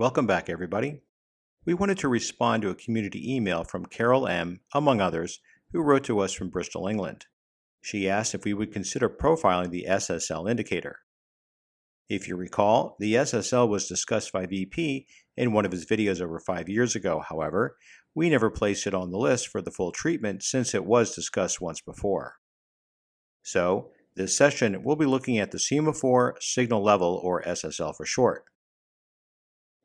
Welcome back, everybody. We wanted to respond to a community email from Carol M., among others, who wrote to us from Bristol, England. She asked if we would consider profiling the SSL indicator. If you recall, the SSL was discussed by VP in one of his videos over 5 years ago. However, we never placed it on the list for the full treatment since it was discussed once before. So, this session we'll be looking at the semaphore signal level, or SSL for short.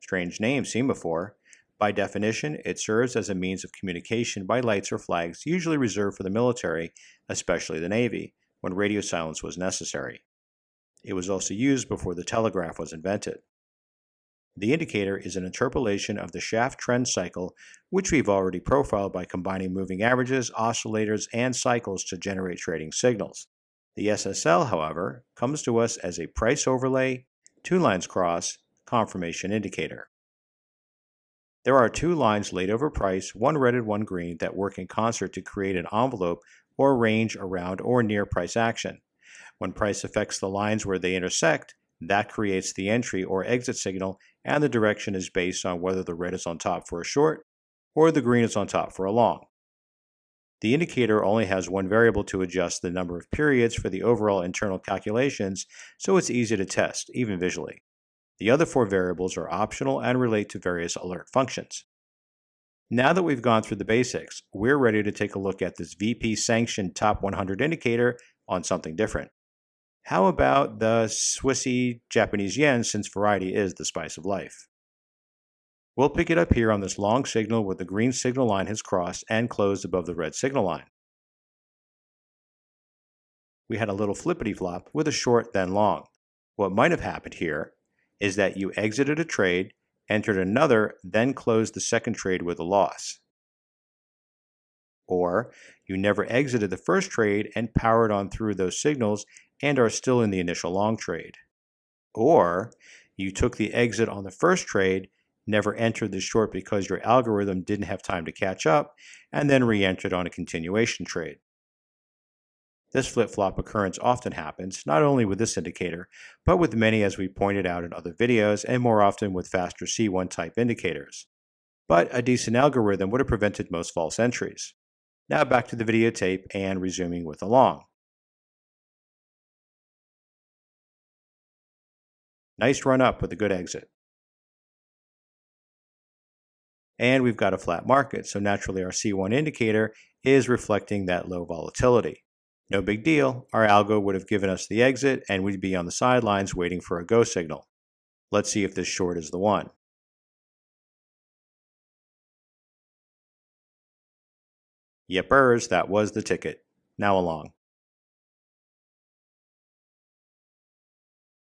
Strange name, semaphore. By definition, it serves as a means of communication by lights or flags usually reserved for the military, especially the Navy, when radio silence was necessary. It was also used before the telegraph was invented. The indicator is an interpolation of the shaft trend cycle, which we've already profiled by combining moving averages, oscillators, and cycles to generate trading signals. The SSL, however, comes to us as a price overlay, two lines cross, confirmation indicator. There are two lines laid over price, one red and one green, that work in concert to create an envelope or range around or near price action. When price affects the lines where they intersect, that creates the entry or exit signal, and the direction is based on whether the red is on top for a short or the green is on top for a long. The indicator only has one variable to adjust the number of periods for the overall internal calculations, so it's easy to test, even visually. The other four variables are optional and relate to various alert functions. Now that we've gone through the basics, we're ready to take a look at this VP-sanctioned top 100 indicator on something different. How about the Swissy Japanese yen, since variety is the spice of life? We'll pick it up here on this long signal where the green signal line has crossed and closed above the red signal line. We had a little flippity-flop with a short then long. What might have happened here is that you exited a trade, entered another, then closed the second trade with a loss. Or you never exited the first trade and powered on through those signals and are still in the initial long trade. Or you took the exit on the first trade, never entered the short because your algorithm didn't have time to catch up, and then re-entered on a continuation trade. This flip-flop occurrence often happens, not only with this indicator, but with many, as we pointed out in other videos, and more often with faster C1 type indicators. But a decent algorithm would have prevented most false entries. Now back to the videotape and resuming with the long. Nice run up with a good exit. And we've got a flat market, so naturally our C1 indicator is reflecting that low volatility. No big deal, our algo would have given us the exit and we'd be on the sidelines waiting for a go signal. Let's see if this short is the one. Yepers, that was the ticket. Now along.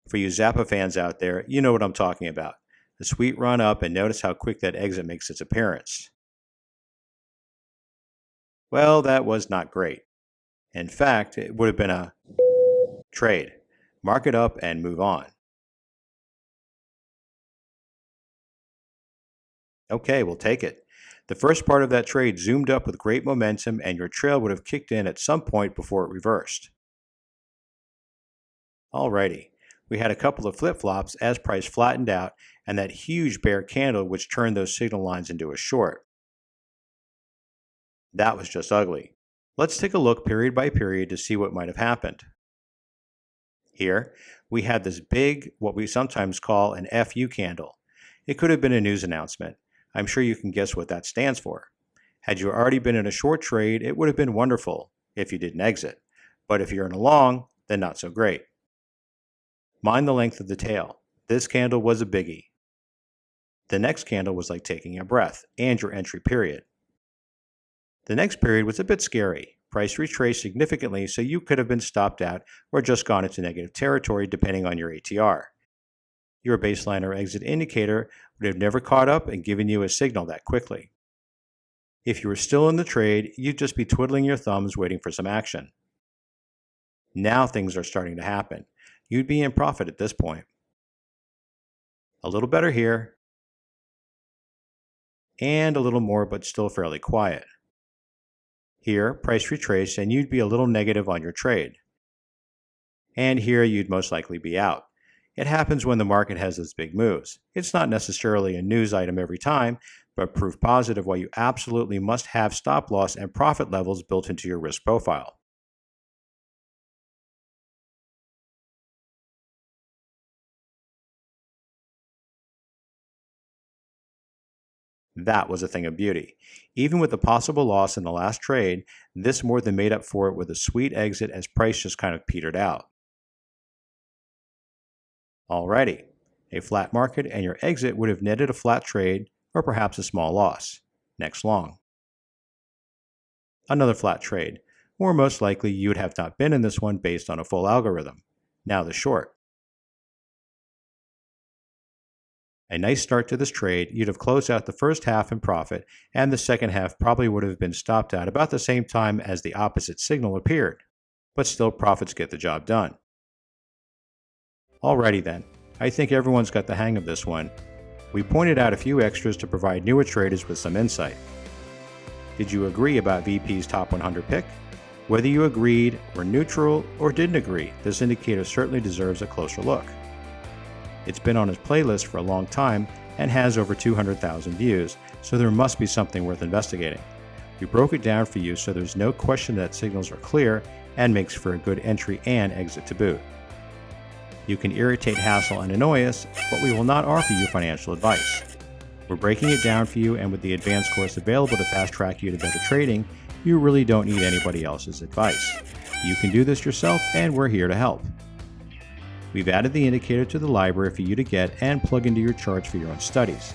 For you Zappa fans out there, you know what I'm talking about. The sweet run up, and notice how quick that exit makes its appearance. Well, that was not great. In fact, it would have been a trade. Mark it up and move on. Okay, we'll take it. The first part of that trade zoomed up with great momentum, and your trail would have kicked in at some point before it reversed. Alrighty, we had a couple of flip-flops as price flattened out, and that huge bear candle which turned those signal lines into a short. That was just ugly. Let's take a look period by period to see what might have happened. Here, we had this big, what we sometimes call an FU candle. It could have been a news announcement. I'm sure you can guess what that stands for. Had you already been in a short trade, it would have been wonderful if you didn't exit. But if you're in a long, then not so great. Mind the length of the tail. This candle was a biggie. The next candle was like taking a breath, and your entry period. The next period was a bit scary. Price retraced significantly, so you could have been stopped out or just gone into negative territory depending on your ATR. Your baseline or exit indicator would have never caught up and given you a signal that quickly. If you were still in the trade, you'd just be twiddling your thumbs waiting for some action. Now things are starting to happen. You'd be in profit at this point. A little better here, and a little more, but still fairly quiet. Here, price retraced, and you'd be a little negative on your trade. And here, you'd most likely be out. It happens when the market has its big moves. It's not necessarily a news item every time, but proof positive why you absolutely must have stop loss and profit levels built into your risk profile. That was a thing of beauty. Even with the possible loss in the last trade, this more than made up for it with a sweet exit as price just kind of petered out. Alrighty, a flat market and your exit would have netted a flat trade or perhaps a small loss. Next long. Another flat trade, or most likely you would have not been in this one based on a full algorithm. Now the short. A nice start to this trade, you'd have closed out the first half in profit, and the second half probably would have been stopped at about the same time as the opposite signal appeared. But still, profits get the job done. Alrighty then, I think everyone's got the hang of this one. We pointed out a few extras to provide newer traders with some insight. Did you agree about VP's top 100 pick? Whether you agreed, were neutral, or didn't agree, this indicator certainly deserves a closer look. It's been on his playlist for a long time and has over 200,000 views, so there must be something worth investigating. We broke it down for you so there's no question that signals are clear and makes for a good entry and exit to boot. You can irritate, hassle, and annoy us, but we will not offer you financial advice. We're breaking it down for you, and with the advanced course available to fast track you to better trading, you really don't need anybody else's advice. You can do this yourself, and we're here to help. We've added the indicator to the library for you to get and plug into your charts for your own studies.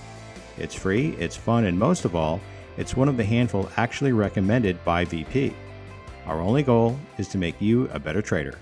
It's free, it's fun, and most of all, it's one of the handful actually recommended by VP. Our only goal is to make you a better trader.